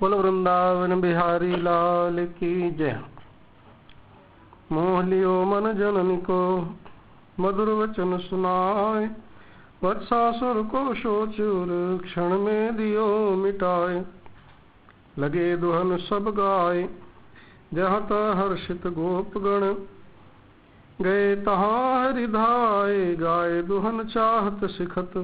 बोल वृंदावन बिहारी लाल की जय। मोह लियो मन जननी को मधुर वचन सुनाए, वत्सासुर को शोचुर क्षण में दियो मिटाए। लगे दुहन सब गाय जहाँ तहाँ हर्षित गोपगण, गए तहाँ हरिधाए गाय दुहन चाहत सिखत।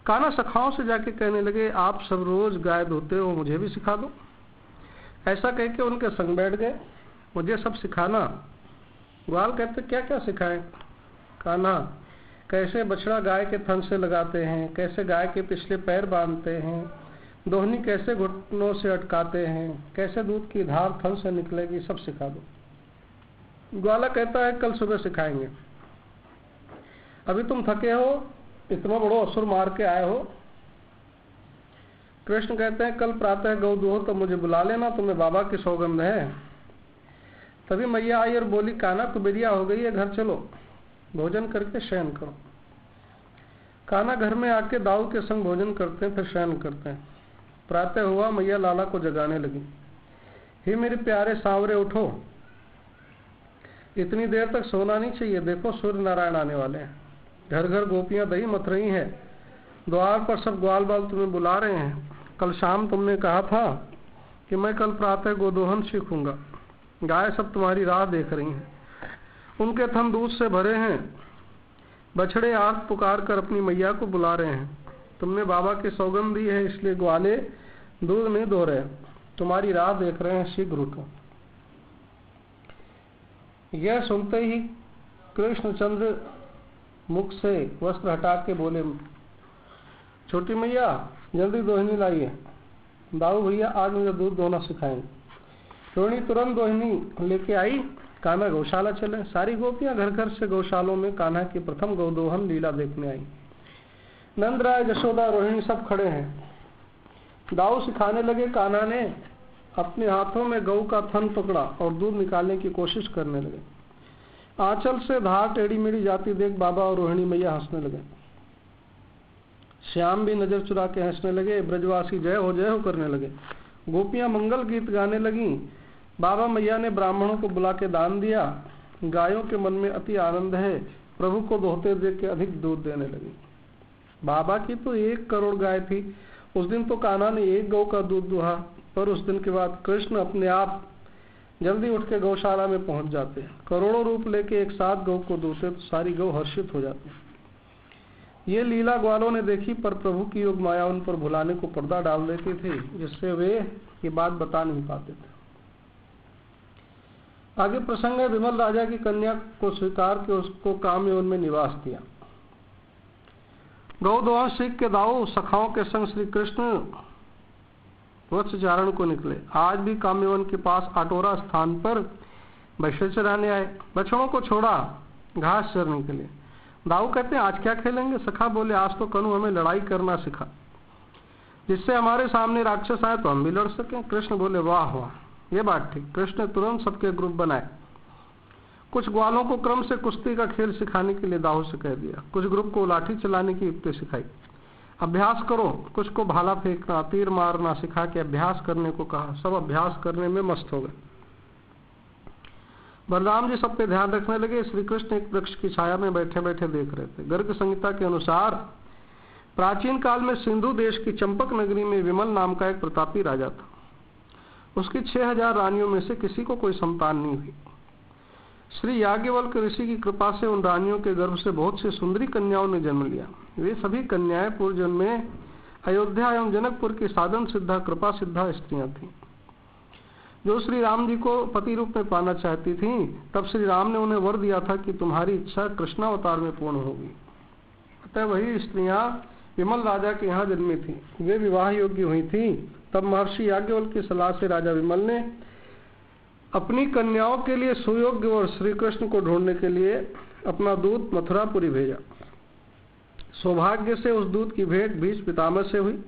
कान्हा सखाओं से जाके कहने लगे, आप सब रोज गाय धोते हो, मुझे भी सिखा दो। ऐसा कह के उनके संग बैठ गए, मुझे सब सिखाना। ग्वाल कहते, क्या क्या सिखाएं? कान्हा, कैसे बछड़ा गाय के थन से लगाते हैं, कैसे गाय के पिछले पैर बांधते हैं, दोहनी कैसे घुटनों से अटकाते हैं, कैसे दूध की धार थन से निकलेगी, सब सिखा दो। ग्वाला कहता है, कल सुबह सिखाएंगे। अभी तुम थके हो, इतना बड़ो असुर मार के आए हो। कृष्ण कहते हैं, कल प्रातः गौ दूहो तो मुझे बुला लेना, तुम्हें बाबा की सौगंध है। तभी मैया आई और बोली, कान्हा कुबेरिया हो गई है, घर चलो, भोजन करके शयन करो। कान्हा घर में आके दाऊ के संग भोजन करते हैं, फिर शयन करते हैं। प्रातः हुआ, मैया लाला को जगाने लगी, हे मेरे प्यारे सांवरे उठो, इतनी देर तक सोना नहीं चाहिए, देखो सूर्य नारायण आने वाले हैं। घर घर गोपियां दही मथ रही हैं, द्वार पर सब ग्वाल बाल तुम्हें बुला रहे हैं। कल शाम तुमने कहा था कि मैं कल प्रातः गोदोहन सीखूंगा, गाय सब तुम्हारी राह देख रही हैं, उनके थन दूध से भरे हैं, बछड़े आग पुकार कर अपनी मैया को बुला रहे हैं। तुमने बाबा की सौगंध दी है, इसलिए ग्वाले दूध नहीं दो रहे, तुम्हारी राह देख रहे हैं, शीघ्र उठो। यह सुनते ही कृष्णचंद्र मुख से वस्त्र हटा के बोले, छोटी मैया जल्दी दोहिनी लाइए, दाऊ भैया आज मुझे दूध दोहना सिखाएंगे। रोहिणी तुरंत दोहिनी लेके आई, कान्हा गौशाला चले। सारी गोपियां घर घर से गौशालों में कान्हा की प्रथम गौदोहन लीला देखने आई। नंदराय, जशोदा, रोहिणी सब खड़े हैं। दाऊ सिखाने लगे। कान्हा ने अपने हाथों में गौ का थन पकड़ा और दूध निकालने की कोशिश करने लगे। आंचल से धार टेढ़ी मेढ़ी जाती देख बाबा और रोहिणी मैया हंसने लगे। श्याम भी नजर चुरा के हंसने लगे, ब्रजवासी जय हो करने लगे। गोपियां मंगल गीत गाने लगी। बाबा मैया ने ब्राह्मणों को बुला के दान दिया। गायों के मन में अति आनंद है, प्रभु को दोहते देख के अधिक दूध देने लगी। बाबा की तो 1 करोड़ गाय थी। उस दिन तो कान्हा ने 1 गौ का दूध दुहा, पर उस दिन के बाद कृष्ण अपने आप जल्दी उठ के गौशाला में पहुंच जाते, करोड़ों रूप लेके एक साथ गौ को दूसरे तो सारी गौ हर्षित हो जाती। ये लीला ग्वालों ने देखी, पर प्रभु की योग माया उन पर भुलाने को पर्दा डाल देती थी, जिससे वे ये बात बता नहीं पाते थे। आगे प्रसंग है, विमल राजा की कन्या को स्वीकार के उसको काम यवन में निवास दिया। गौ दोहन सीख के दाऊ सखाओं के संग श्री कृष्ण वत्सचारण को निकले। आज भी काम्यवन के पास आटोरा स्थान पर बछड़े चराने आए। बछड़ों को छोड़ा घास चरने के लिए। दाऊ कहते हैं, आज क्या खेलेंगे? सखा बोले, आज तो कनु हमें लड़ाई करना सिखा, जिससे हमारे सामने राक्षस आए तो हम भी लड़ सकें। कृष्ण बोले, वाह वाह, ये बात ठीक। कृष्ण ने तुरंत सबके ग्रुप बनाए। कुछ ग्वालों को क्रम से कुश्ती का खेल सिखाने के लिए दाऊ से कह दिया। कुछ ग्रुप को लाठी चलाने की युक्ति सिखाई, अभ्यास करो। कुछ को भाला फेंकना, तीर मारना सिखा के अभ्यास करने को कहा। सब अभ्यास करने में मस्त हो गए। बलराम जी सब पे ध्यान रखने लगे। श्री कृष्ण एक वृक्ष की छाया में बैठे बैठे देख रहे थे। गर्ग संहिता के अनुसार प्राचीन काल में सिंधु देश की चंपक नगरी में विमल नाम का एक प्रतापी राजा था। उसकी 6000 रानियों में से किसी को कोई संतान नहीं हुई। श्री याज्ञवल्क ऋषि की कृपा से उन रानियों के गर्भ से बहुत सी सुंदरी कन्याओं ने जन्म लिया। वे सभी कन्याएं पूर्व जन्म में अयोध्या एवं जनकपुर की साधन सिद्धा कृपा सिद्धा स्त्रियां थीं, जो श्री राम जी को पति रूप में पाना चाहती थीं। तब श्री राम ने उन्हें वर दिया था कि तुम्हारी इच्छा कृष्णावतार में पूर्ण होगी। अतः वही स्त्रियां विमल राजा के यहाँ जन्मी थी। वे विवाह योग्य हुई थी। तब महर्षि याज्ञवल्क की सलाह से राजा विमल ने अपनी कन्याओं के लिए सुयोग्य और श्री कृष्ण को ढूंढने के लिए अपना दूत मथुरापुरी भेजा। सौभाग्य से उस दूत की भेंट भीष्म पितामह से हुई।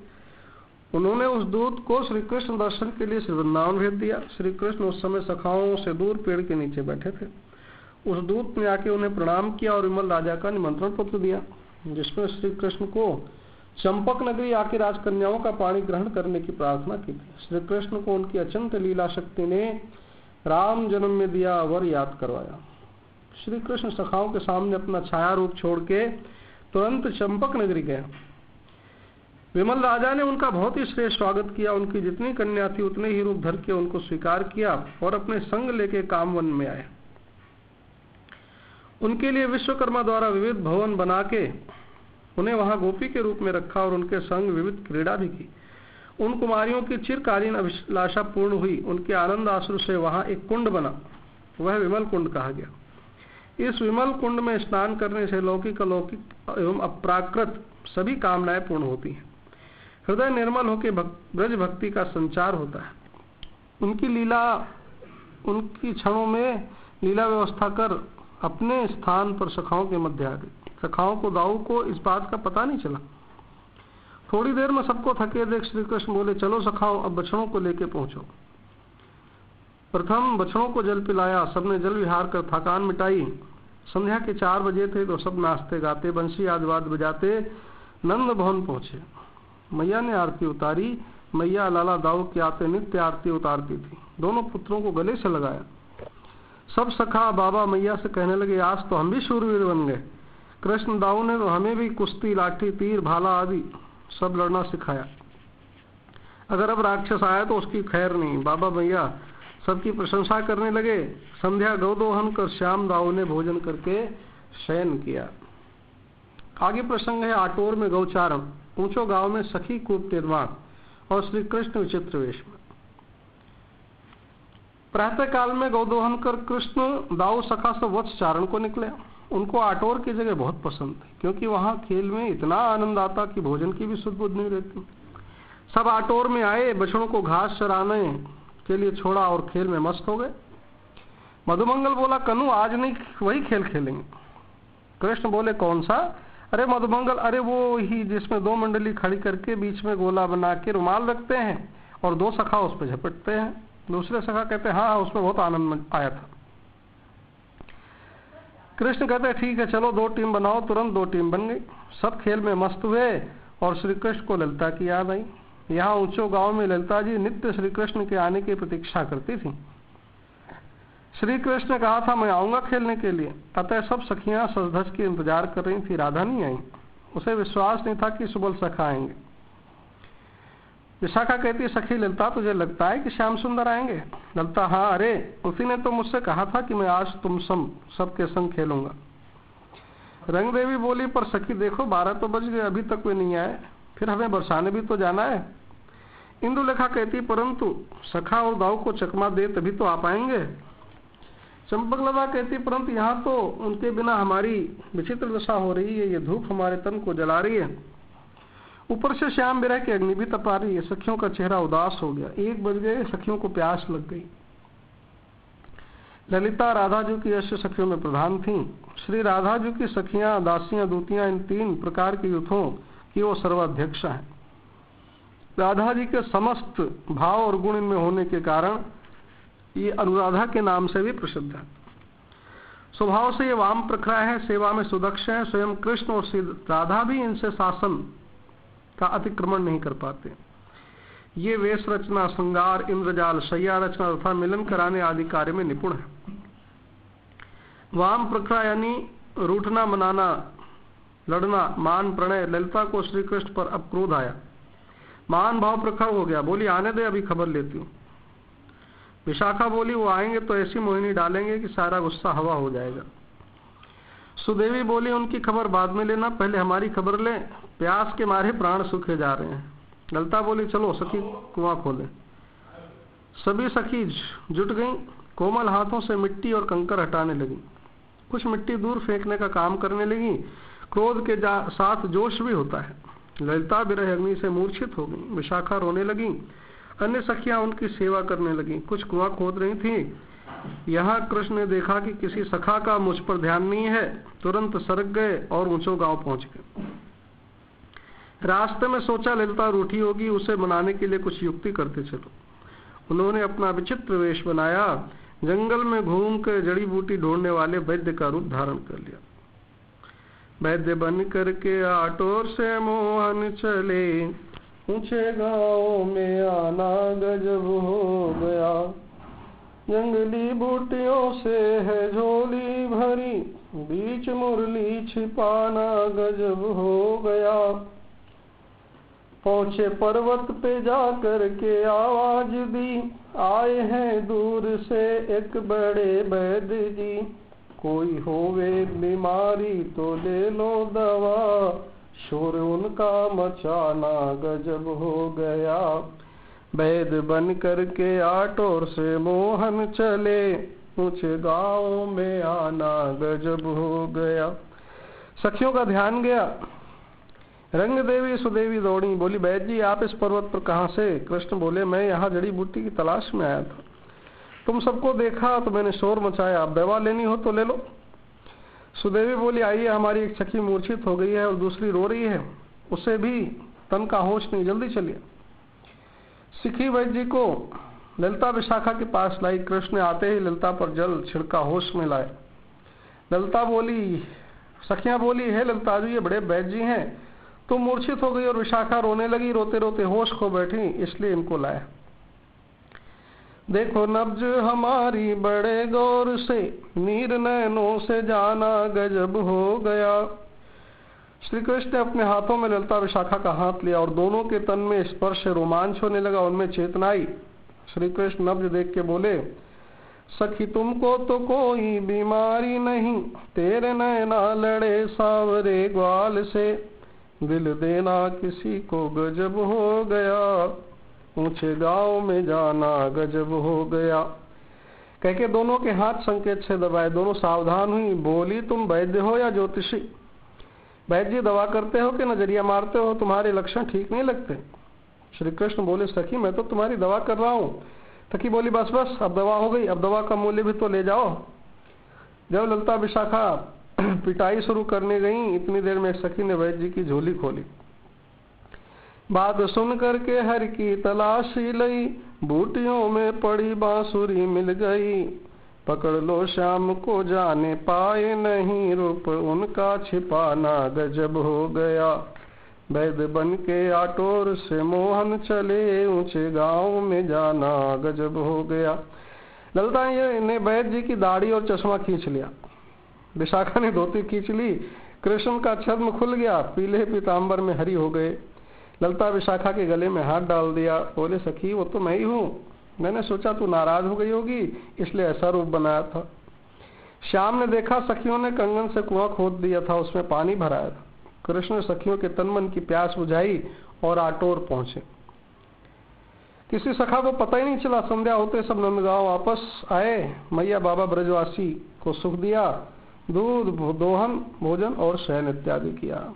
उन्होंने उस दूत को श्री कृष्ण दर्शन के लिए श्री वृंदावन भेज दिया। श्री कृष्ण उस समय सखाओं से दूर पेड़ के नीचे बैठे थे। उस दूत ने आके उन्हें प्रणाम किया और विमल राजा का निमंत्रण पत्र दिया, जिसमें श्री कृष्ण को चंपक नगरी आके राजकन्याओं का पाणी ग्रहण करने की प्रार्थना की थी। श्री कृष्ण को उनकी अचंत लीला शक्ति ने राम जन्म में दिया वर याद करवाया। श्री कृष्ण सखाओं के सामने अपना छाया रूप छोड़ के तुरंत चंपक नगरी गए। विमल राजा ने उनका बहुत ही श्रेष्ठ स्वागत किया। उनकी जितनी कन्या थी उतने ही रूप धर के उनको स्वीकार किया और अपने संग लेके कामवन में आए। उनके लिए विश्वकर्मा द्वारा विविध भवन बना के उन्हें वहां गोपी के रूप में रखा और उनके संग विविध क्रीड़ा भी की। उन कुमारियों की चिरकालीन अभिलाषा पूर्ण हुई। उनके आनंद आश्रु से वहां एक कुंड बना, वह विमल कुंड कहा गया। इस विमल कुंड में स्नान करने से लौकिक अलौकिक एवं अप्राकृत सभी कामनाएं पूर्ण होती हैं। हृदय निर्मल होकर ब्रज भक्ति का संचार होता है। उनकी लीला, उनकी क्षणों में लीला व्यवस्था कर अपने स्थान पर सखाओं के मध्य आ गई। सखाओं को दाऊ को इस बात का पता नहीं चला। थोड़ी देर में सबको थके देख श्री कृष्ण बोले, चलो सखाओ अब बछड़ों को लेके पहुंचो। प्रथम बछड़ों को जल पिलाया, सबने जल विहार कर थकान मिटाई। संध्या के 4 बजे थे तो सब नाचते गाते बंसी आदि वाद्य बजाते नंद भवन पहुंचे। मैया ने आरती उतारी। मैया लाला दाऊ के आते नित्य आरती उतारती थी। दोनों पुत्रों को गले से लगाया। सब सखा बाबा मैया से कहने लगे, आज तो हम भी शूरवीर बन गए। कृष्ण दाऊ ने तो हमें भी कुश्ती, लाठी, तीर, भाला आदि सब लड़ना सिखाया। अगर अब राक्षस आया तो उसकी खैर नहीं। बाबा मैया सबकी प्रशंसा करने लगे। संध्या गौदोहन कर श्याम दाऊ ने भोजन करके शयन किया। आगे प्रसंग है आटोर में गौचारण, ऊंचो गांव में सखी कूप निर्माण और श्री कृष्ण विचित्र वेश में। प्रातः काल में गौदोहन कर कृष्ण दाऊ सखा सब वत्स चारण को निकले। उनको आटोर की जगह बहुत पसंद थी क्योंकि वहां खेल में इतना आनंद आता कि भोजन की भी सुध बुध नहीं रहती। सब आटोर में आए, बछड़ों को घास चराने के लिए छोड़ा और खेल में मस्त हो गए। मधुमंगल बोला, कन्हू आज नहीं वही खेल खेलेंगे। कृष्ण बोले, कौन सा? अरे मधुमंगल, अरे वो ही जिसमें 2 मंडली खड़ी करके बीच में गोला बना के रुमाल रखते हैं और 2 सखा उस पर झपटते हैं। दूसरे सखा कहते हैं, हाँ उसमें बहुत आनंद आया था। कृष्ण कहते हैं, ठीक है चलो 2 टीम बनाओ। तुरंत 2 टीम बन गई। सब खेल में मस्त हुए और श्री कृष्ण को ललिता की याद आई। यहाँ ऊंचो गांव में ललिता जी नित्य श्री कृष्ण के आने की प्रतीक्षा करती थी। श्री कृष्ण ने कहा था मैं आऊंगा खेलने के लिए, अतः सब सखियां सज धज के इंतजार कर रही थी। राधा नहीं आई। उसे विश्वास नहीं था कि सुबल सखा आएंगे। विशाखा कहती, सखी ललिता तुझे लगता है कि श्याम सुंदर आएंगे? ललिता, हाँ, अरे उसी ने तो मुझसे कहा था कि मैं आज तुम सबके संग खेलूंगा। रंग देवी बोली, पर सखी देखो 12 तो बज गए, अभी तक वे नहीं आए, फिर हमें बरसाने भी तो जाना है। इंदुलेखा कहती, परंतु सखा और दाऊ को चकमा दे तभी तो आ पाएंगे। चंपकलता कहती, परंतु यहाँ तो उनके बिना हमारी विचित्र दशा हो रही है। ये धूप हमारे तन को जला रही है, ऊपर से श्याम विरह की अग्नि भी तपा रही है। सखियों का चेहरा उदास हो गया। 1 बज गए, सखियों को प्यास लग गई। ललिता राधा जी की अश्व सखियों में प्रधान थीं। श्री राधा जी की सखियां, दासियां, दूतियां, इन 3 प्रकार के युथों की वो सर्वाध्यक्षा है। राधा जी के समस्त भाव और गुण इनमें होने के कारण ये अनुराधा के नाम से भी प्रसिद्ध है। स्वभाव से ये वाम प्रखरा है, सेवा में सुदक्ष है। स्वयं कृष्ण और श्री राधा भी इनसे शासन का अतिक्रमण नहीं कर पाते। ये वेश रचना, श्रृंगार, इंद्रजाल, शैया रचना तथा मिलन कराने आदि कार्य में निपुण है। वाम प्रखरा यानी रूठना, मनाना, लड़ना, मान, प्रणय। ललिता को श्री कृष्ण पर अब क्रोध आया। मान भाव प्रखर हो गया। बोली, आने दे, अभी खबर लेती हूँ। विशाखा बोली, वो आएंगे तो ऐसी मोहिनी डालेंगे कि सारा गुस्सा हवा हो जाएगा। सुदेवी बोली, उनकी खबर बाद में लेना, पहले हमारी खबर ले, प्यास के मारे प्राण सूखे जा रहे हैं। ललिता बोली, चलो सखी कुआं खोले। सभी सखी जुट गईं, कोमल हाथों से मिट्टी और कंकर हटाने लगी। कुछ मिट्टी दूर फेंकने का काम करने लगी। क्रोध के साथ जोश भी होता है। ललिता विरह अग्नि से मूर्छित हो गई। विशाखा रोने लगी। अन्य सखियां उनकी सेवा करने लगी। कुछ कुआं खोद रही थी। यहाँ कृष्ण ने देखा कि किसी सखा का मुझ पर ध्यान नहीं है। तुरंत सरक गए और ऊंचो गांव पहुंच गए। रास्ते में सोचा ललिता रूठी होगी, उसे मनाने के लिए कुछ युक्ति करते चलो। उन्होंने अपना विचित्र वेश बनाया। जंगल में घूम कर जड़ी बूटी ढूंढने वाले वैद्य का रूप धारण कर लिया। वैद्य बन करके आटोर से मोहन चले, ऊंचे गांव में आना गजब हो गया। जंगली बूटियों से है झोली भरी, बीच मुरली छिपाना गजब हो गया। पहुंचे पर्वत पे जा कर के आवाज दी, आए हैं दूर से एक बड़े वैद्य जी। कोई होवे बीमारी तो ले लो दवा, शोर उनका मचाना गजब हो गया। वैद्य बन करके आटोर से मोहन चले, ऊंचे गांव में आना गजब हो गया। सखियों का ध्यान गया। रंग देवी सुदेवी दौड़ी, बोली वैद्य जी आप इस पर्वत पर कहाँ से? कृष्ण बोले मैं यहाँ जड़ी बूटी की तलाश में आया था, तुम सबको देखा तो मैंने शोर मचाया, अब दवा लेनी हो तो ले लो। सुदेवी बोली आइए, हमारी एक सखी मूर्छित हो गई है और दूसरी रो रही है, उसे भी तन का होश नहीं, जल्दी चलिए। सिखी वैद्य जी को ललिता विशाखा के पास लाई। कृष्ण आते ही ललिता पर जल छिड़का, होश में लाए। ललिता बोली, सखियां बोली है ललिता जी ये बड़े वैद्य जी हैं, तुम मूर्छित हो गई और विशाखा रोने लगी, रोते रोते होश खो बैठी, इसलिए इनको लाया। देखो नब्ज हमारी बड़े गौर से, नीर नैनों से जाना गजब हो गया। श्री कृष्ण ने अपने हाथों में ललिता विशाखा का हाथ लिया और दोनों के तन में स्पर्श रोमांच होने लगा, उनमें चेतना आई। श्री कृष्ण नब्ज देख के बोले सखी तुमको तो कोई बीमारी नहीं, तेरे नैना लड़े सावरे ग्वाल से, दिल देना किसी को गजब हो गया, ऊंचे गांव में जाना गजब हो गया। कह के दोनों के हाथ संकेत से दबाए, दोनों सावधान हुई। बोली तुम वैद्य हो या ज्योतिषी? वैद्य जी दवा करते हो कि नजरिया मारते हो? तुम्हारे लक्षण ठीक नहीं लगते। श्री कृष्ण बोले सखी मैं तो तुम्हारी दवा कर रहा हूँ। सखी बोली बस बस अब दवा हो गई, अब दवा का मूल्य भी तो ले जाओ। जब ललिता विशाखा पिटाई शुरू करने गई, इतनी देर में सखी ने वैद्य जी की झोली खोली। बात सुन करके हर की तलाशी लई, बूटियों में पड़ी बांसुरी मिल गई। पकड़ लो श्याम को जाने पाए नहीं, रूप उनका छिपाना गजब हो गया। वैद्य बन के आटोर से मोहन चले, ऊंचे गांव में जाना गजब हो गया। ललिता ने वैद्य जी की दाढ़ी और चश्मा खींच लिया, विशाखा ने धोती खींच ली। कृष्ण का छद्म खुल गया, पीले पीताम्बर में हरी हो गए। ललिता विशाखा के गले में हाथ डाल दिया। बोले सखी वो तो मैं ही हूँ, मैंने सोचा तू नाराज हो गई होगी इसलिए ऐसा रूप बनाया था। श्याम ने देखा सखियों ने कंगन से कुआं खोद दिया था, उसमें पानी भराया था। कृष्ण ने सखियों के तन मन की प्यास बुझाई और आटोर पहुंचे। किसी सखा को पता ही नहीं चला, संध्या होते सब नंदगांव वापस आए। मैया बाबा ब्रजवासी को सुख दिया, दूध दोहन भोजन और शयन इत्यादि किया।